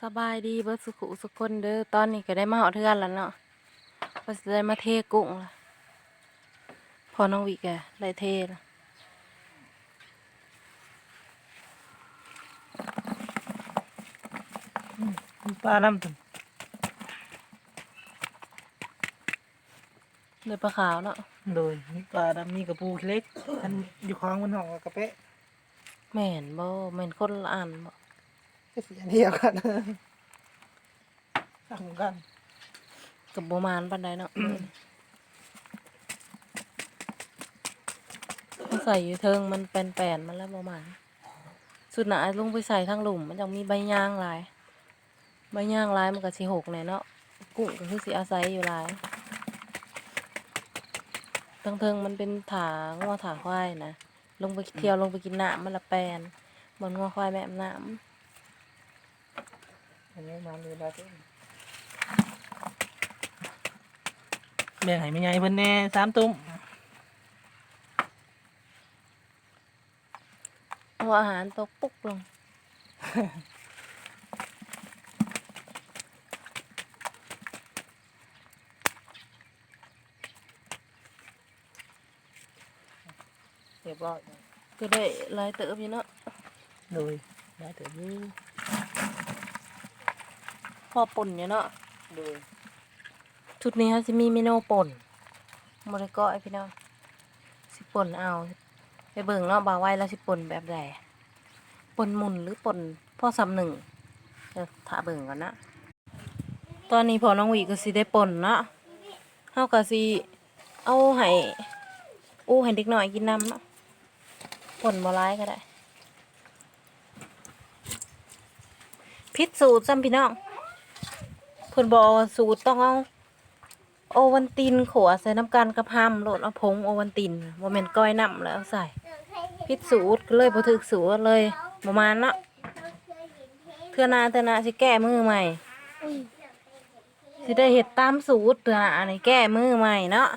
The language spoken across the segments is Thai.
สบายดีเบิดสุขุสุขคนเด้อตอนนี้ก็ได้มาหอดเทือนแล้วเนาะก็สิได้มาเทกุ้งละพอน้องวิแกได้เทละมีปลาน้ำตุ่มได้ปลาขาวเนาะโดยมีปลาดำมีกระปูเล็กอันอยู่คลองมันห้องกระเป๊ะแม่นบ่แม่นคนละอันบ่ ก็สีเดียวกันต่างกัน กับบ่มานปานใดเนาะมื้อนี้มันใส่อยู่เทิงมันแป่นๆมันแล้วบ่มานสุดหนาลงไปใส่ทางหลุมมันยังมีใบย่างหลายใบย่างหลายมันก็สิหกแน่เนาะกุ้งก็คือสิอาศัยอยู่หลายทางเทิงมันเป็นถางัวถาควายนะลงไปเที่ยวลงไปกินน้ำมันละแปลนบนงัวควายแม่น้ อันนี้มาดูได้แบ่งให้แม่ใหญ่เพิ่นแน่3 ตุ้มำเอาอาหารตกปุ๊กลง เรียบร้อย ก็ได้หลายเติบอยู่เนาะ โดยได้เถอะอยู่ พอป่นอยู่เนาะ โดย ชุดนี้เขาจะมีเมนูป่นมะระกอไอพี่น้องสิป่นเอาไปเบิ่งเนาะบ่าวไว้แล้วสิป่นแบบใดป่นหมุนหรือป่นพ่อสำหนึ่งเดี๋ยวถ้าเบิ่งก่อนนะตอนนี้พอน้องหวีก็สิได้ป่นเนาะเฮาก็สิเอาให้ให้เด็กน้อยกินน้ำเนาะป่นบ่ร้ายก็ได้พิษสูตรซ้ำพี่น้องเพิ่นบอกว่าสูตรต้องเอาโอวันตินขัวใส่น้ำกันกับห้ามโหลดเอาผงโอวันตินบ่แม่นก้อยน้ำแล้วเอาใส่พิษสูตรก็เลยบ่ถึกสูตรเลยประมาณเนาะเทื่อหนาสิแก้มือใหม่สิได้เฮ็ดตามสูตรเทื่อหนานี่แก้มือใหม่เนาะ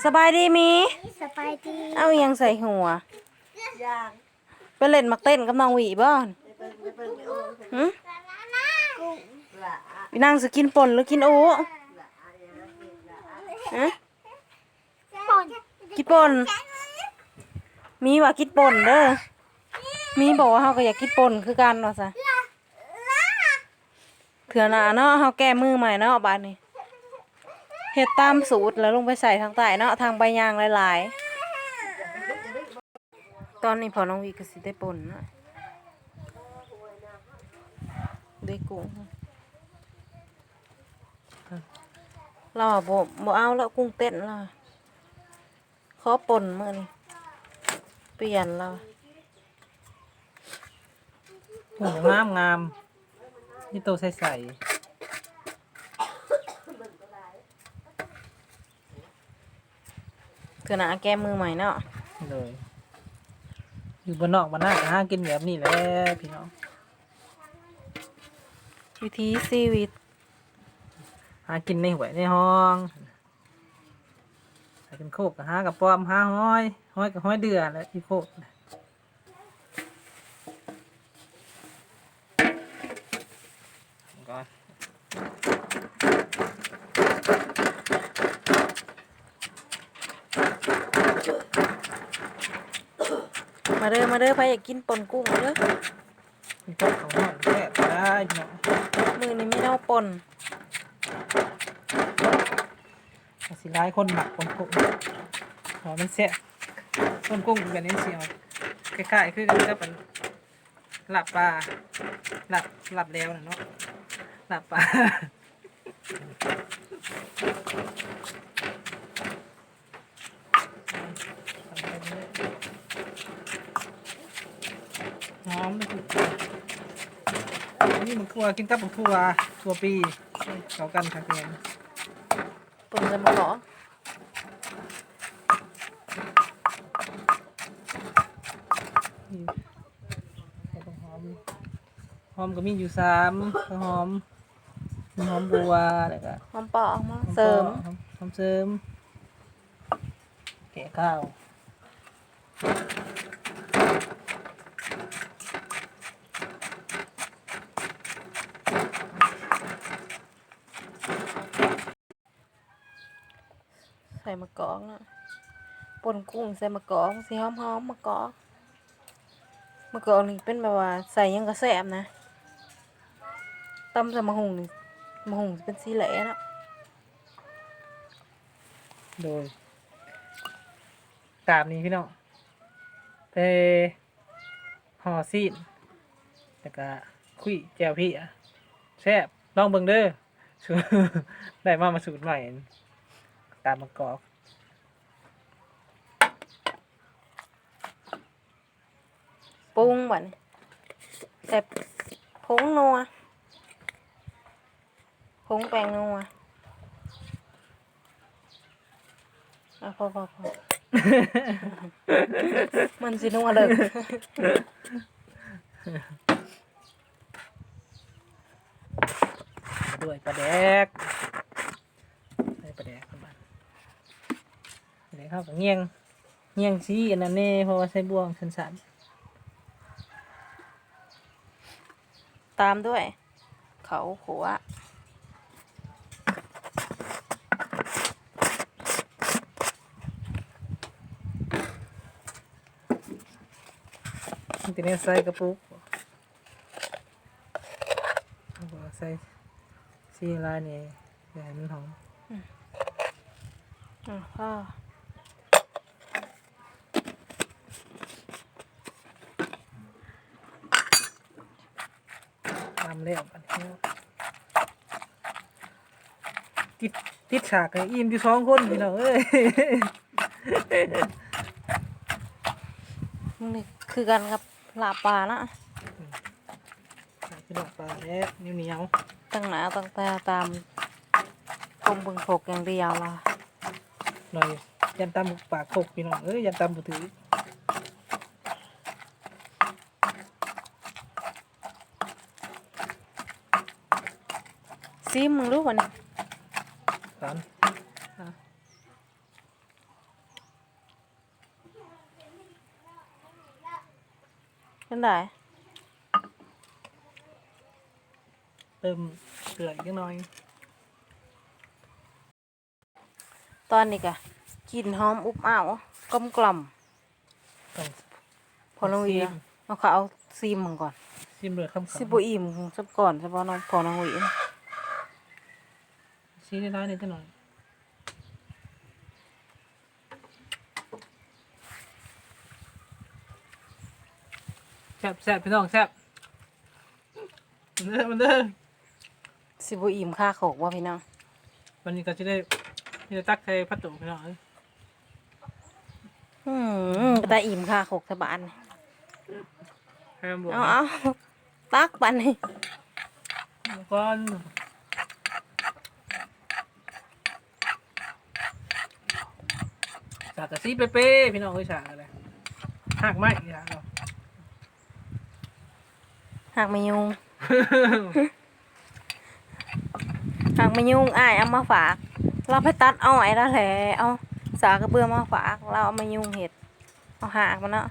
สบายดีมี สบายดี เอาอิหยังใส่หัวไปเล่นมักเต้นกับน้องหวีบ่หึพี่นางสิกินป่นหรือกินโอ้ฮะ ป่น กินป่นมีว่ากินป่นเด้อมีบอกว่าเฮาก็อยากกินป่นคือกันว่าซะเถื่อหน้าเนาะเฮาแก้มือใหม่เนาะบาดนี้เฮ็ดตามสูตรแล้วลงไปใส่ทางใต้เนาะทางใบยางหลายๆตอนนี้พอน้องวีก็สิได้ป่นเนาะได้กุ้งเราอะบ่เอาแล้วกุ้งเต้นเราขอป่นมื้อนี้เปลี่ยนเรา โอ้งามงามนี่โตใส่ เถื่อหน้าแก้มือใหม่เนาะ เลยอยู่บนนอกบ้านหน้าก็หากินแบบนี้แหละพี่น้อง วิธีชีวิต หากินในหวยในห้องหากินโคกกับหากับปอมหาห้อยกับห้อยเดือแล้วอีโคกก่อนมาเด้อไปอยากกินป่นกุ้งเด้อ มีโคกของห้องแค่ได้พี่น้อง มือนี้ไม่เอาป่น สิร้ายคนหมักคนกุ้งหอมมันแซ่บคนกุ้งแบบนี้เสียวคล้ายๆคือกันกับเป็นหลับปลาหลับแล้วนะเนาะหลับปลาหอมเลยนี่มันทั่วกินกับมันทั่วปีเข้ากันครับเพื่อน ป่นจะมาขอ นี่ใส่ต้นหอมหอมก็มีอยู่3หอมมีหอมบัวแล้วก็ หอมปอกมาเสริม หอมเสริมแกะข้าว ส่มะกอกเนาะป่นกุ้งใส่มะกอกสิหอมๆมะกอกนี่เป็นแบบว่าใส่หยังก็แซ่บนะตำใส่มะฮุ่งนี่มะฮุ่งสิเป็นสีแหลเนาะ โดยกาบนี้พี่น้องไปห่อซีนแล้วก็คุยแจวพี่อะแซ่บลองเบิ่งเด้อ สูตรได้มาสูตรใหม่ตามมะกอก ปรุงบัดนี้ใส่ผงนัวผงแป้งนัวพอ มันสินัวเด้อ ด้วยปลาแดกใส่ปลาแดกเข้ามาปลาแดกเข้ากับเงี้ยงสีอันนั้นแน่เพราะว่าใส่บ่วงสัน ตามด้วยเขาขัว ๆทีนี้ใส่กระปุกแล้วก็ใส่สีลายนี่อย่าให้มันหอม พ่อ ทำแล้วอันนี้ติดฉากเลยอิ่มอยู่2 คนพี่น้องเอ้ย นี่คือกันกับลาบปลานะ พี่น้องปลาแล้วเหนียว ตั้งหนาตั้งตาตามกลมบึงผกอย่างเดียวล่ะ ๆหน่อยยันตำปากโคกพี่น้องเอ้ยยันตำบุถือ ซิมมึงรู้ป่ะเนี่ย สอน เป็นไง เติมเกลืออีกหน่อย ตอนนี้กะกลิ่นหอมอุบอ้าวกลมกล่อม ต้อง พอน้องวีนะเอาเขาเอาซีมมึงก่อน ซิมเลยคำ ซิบุอิ่มสักก่อนเฉพาะน้องพอน้องวีนะ ซีได้ร้ายนิดหน่อยแซ่บพี่น้องแซ่บมันเด้อ ซิบุอิ่มค่าโขกว่าพี่น้อง วันนี้ก็จะได้ตักใส่พัดตุ่มพี่น้อง แต่อิ่มค่าโขกสบาน ให้มันบวก เอาตักปันนี่ ก้อนฉากกะซีเป๊ะๆพี่น้องเอ้ยฉากอะไรหักไม้ฉากเรา หากไม่ยุง หากไม่ยุงอ้ายเอามาฝาก เราไปตัดอ้อยแล้วแหละเอาสากกระเบือมาฝากเราเอามายุงเห็ดเอาหากมันเนาะ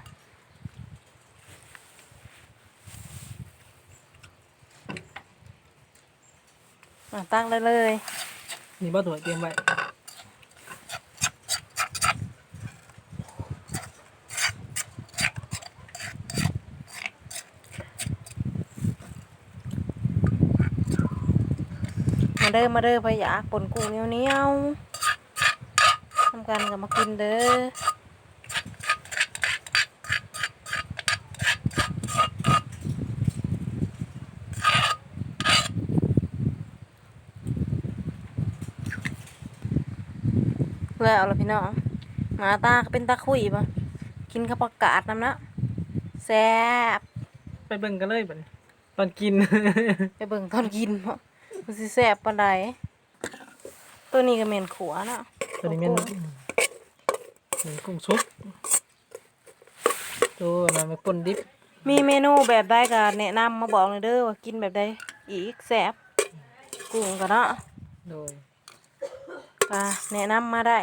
ตั้งได้เลย นี่บ่ถั่วเตรียมไว้ มาเด้อพะยาปนกุ้งเหนียวทำกันกับมากินเด้อแล้วล่ะพี่น้องหมาตาก็เป็นตาคุยป่ะกินข้าวผักกาดน้ำนะแซ่บ ไปเบิ่งกันเลยบัดนี้ตอนกิน ไปเบิ่งตอนกินเพราะมันสิแซ่บปานใดตัวนี้ก็เหม็นขัวเนาะ ตัวนี้มันกุ้งสุกตัวนั้นมันป่นดิบ มีเมนูแบบใดก็แนะนำมาบอกหน่อยเด้อว่ากินแบบใดอีกแซ่บกุ้งก็เนาะ โดย ก็แนะนำมาได้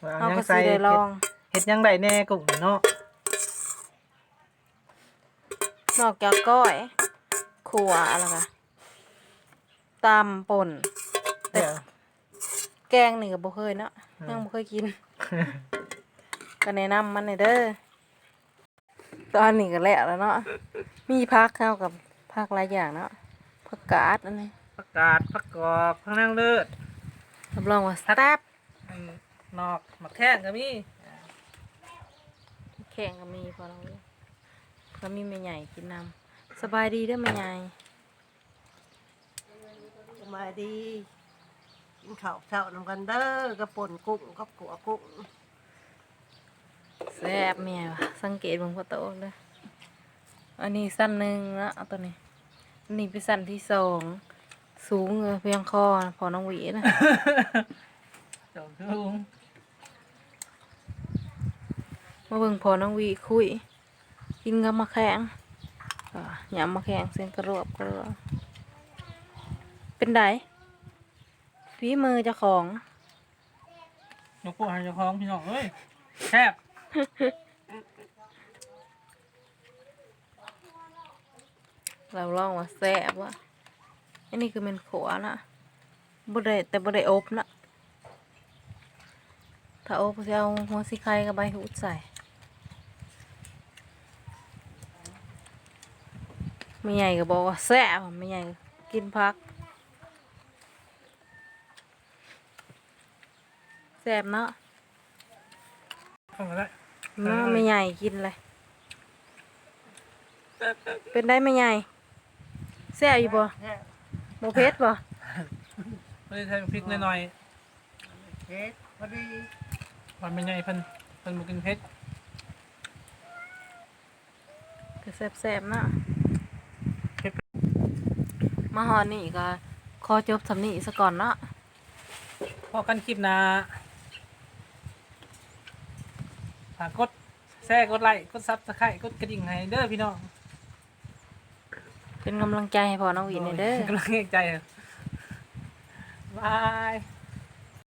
ว่า เฮา ยัง ก็ ใส่ สิได้ลอง เฮ็ดยังได้แน่กุ้งเนาะ นอกจากก้อยขัวอะไรก็ตำป่น เดี๋ยว แก แกงนี่ก็บ่เคยเนาะยังบ่เคยกิน ก็แนะนำมันหน่อยเด้อตอนนี้ก็แล้วเนาะมีผักเข้ากับผักหลายอย่างเนาะผักกาดอันนี้ ผักกาดผักกอกผักนางเลิศ รับรองว่าแซ่บ นอกหมักแท่งก็มี แข่งก็มีพอเราเลยก็มีแม่ใหญ่กินน้ำสบายดีเด้อแม่ใหญ่ สบายดีกินข้าวเช้านำกันเด้อกระป่นกุ้งกับกัวกุ้ง แซ่บแม่ว่ะสังเกตเบิ่งพอโตเด้ออันนี้สั้นหนึ่งนะเอาตัวนี้อันนี้เป็นสั้นที่สองสูงเพียงคอพอน้องหวีนะ เจ้าลุง มาเบิ่งพอน้องหวีคุยกินกับมะแขงหยำมะแขงเส้นกระรวบกระรวบเป็นไดฝีมือเจ้าของ ยกพวกให้เจ้าของพี่น้องเอ้ยแซ่บ เราลองว่าแซ่บว่ะอันนี้คือเป็นขัวนะบ่ได้แต่บ่ได้อบนะถ้าอบก็จะเอาหัวสิไข่กับใบหูดใส่ไม่ใหญ่ก็บอกว่าแซ่บไม่ใหญ่ก็กินพักแซ่บเนาะ เข้ามาแล้ว มาไม่ใหญ่กินเลยเป็นได้ไม่ใหญ่แซ่บอยู่บ่บ่เผ็ดบ่ ไม่ได้ใช้พริกหน่อย เฮ็ดพอดี ๆมันไม่ใหญ่เพิ่นบ่กินเผ็ด ก็แซ่บๆเนาะมาฮอดนี่ก็ขอจบสำนี้ซะก่อนเนาะ พอกันคลิปหน้าฝากกดแชร์กดไลค์กดซับสไครต์กดกระดิ่งให้เด้อพี่น้อง เป็นกำลังใจให้พ่อน้องหวีหน่อยเด้อ กำลังใจบาย